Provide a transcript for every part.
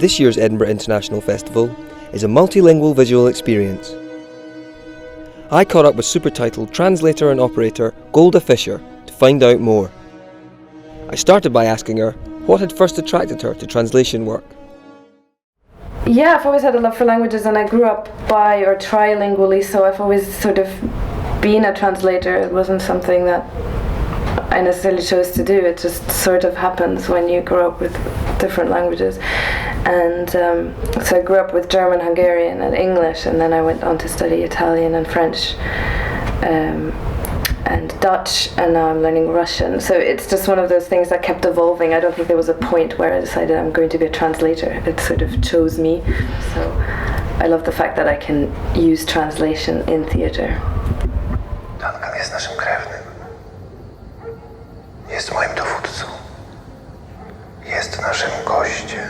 This year's Edinburgh International Festival is a multilingual visual experience. I caught up with Supertitle Translator and Operator Golda Fischer to find out more. I started by asking her what had first attracted her to translation work. Yeah, I've always had a love for languages, and I grew up bi or trilingually, so I've always sort of been a translator. It wasn't something that I necessarily chose to do. It just sort of happens when you grow up with different languages. And so I grew up with German, Hungarian and English, and then I went on to study Italian and French and Dutch, and now I'm learning Russian. So it's just one of those things that kept evolving. I don't think there was a point where I decided I'm going to be a translator. It sort of chose me. So I love the fact that I can use translation in theatre. Duncan jest naszym krewnym. Jest moim dowódcą. Jest naszym gościem.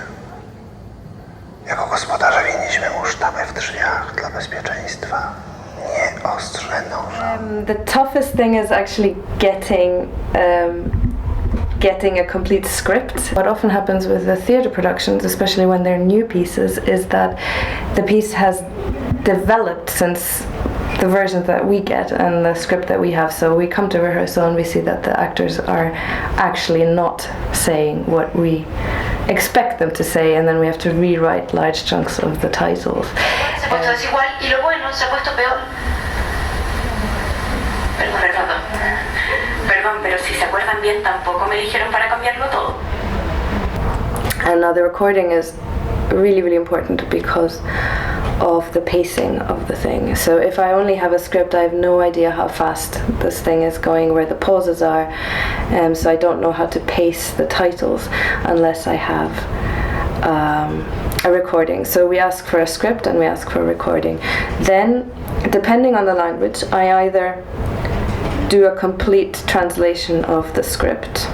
Jako gospodarze winniśmy mu sztabę w drzwiach dla bezpieczeństwa. Nie ostrze noża. The toughest thing is actually getting a complete script. What often happens with the theatre productions, especially when they're new pieces, is that the piece has developed since the versions that we get and the script that we have. So we come to rehearsal and we see that the actors are actually not saying what we expect them to say, and then we have to rewrite large chunks of the titles. And now the recording is really, really important because of the pacing of the thing. So if I only have a script, I have no idea how fast this thing is going, where the pauses are, so I don't know how to pace the titles unless I have a recording. So we ask for a script and we ask for a recording. Then, depending on the language, I either do a complete translation of the script.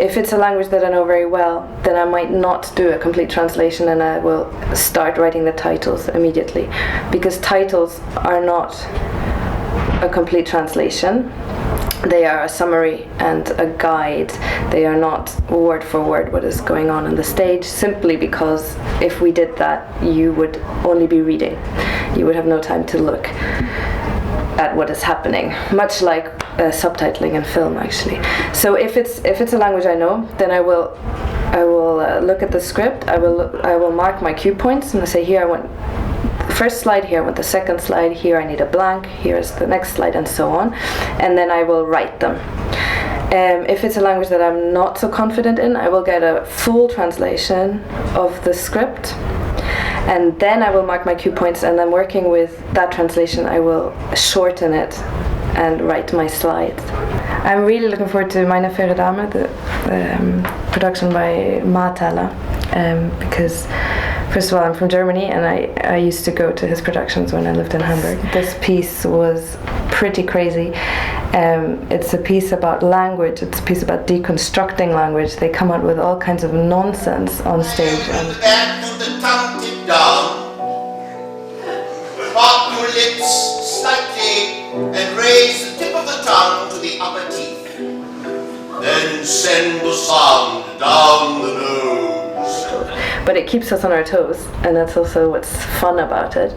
If it's a language that I know very well, then I might not do a complete translation and I will start writing the titles immediately, because titles are not a complete translation. They are a summary and a guide. They are not word for word what is going on the stage, simply because if we did that, you would only be reading. You would have no time to look at what is happening, much like subtitling in film, actually. So if it's a language I know, then I will look at the script. I will mark my cue points and I say, here I want the first slide, here I want the second slide, here I need a blank, here's the next slide, and so on. And then I will write them. If it's a language that I'm not so confident in, I will get a full translation of the script. And then I will mark my cue points, and then working with that translation, I will shorten it and write my slides. I'm really looking forward to Meine faire Dame, the production by Matala, because first of all, I'm from Germany, and I used to go to his productions when I lived in Hamburg. This piece was pretty crazy. It's a piece about language. It's a piece about deconstructing language. They come out with all kinds of nonsense on stage. Pop your lips slightly and raise the tip of the tongue to the upper teeth. Then send the sound down the nose. But it keeps us on our toes, and that's also what's fun about it.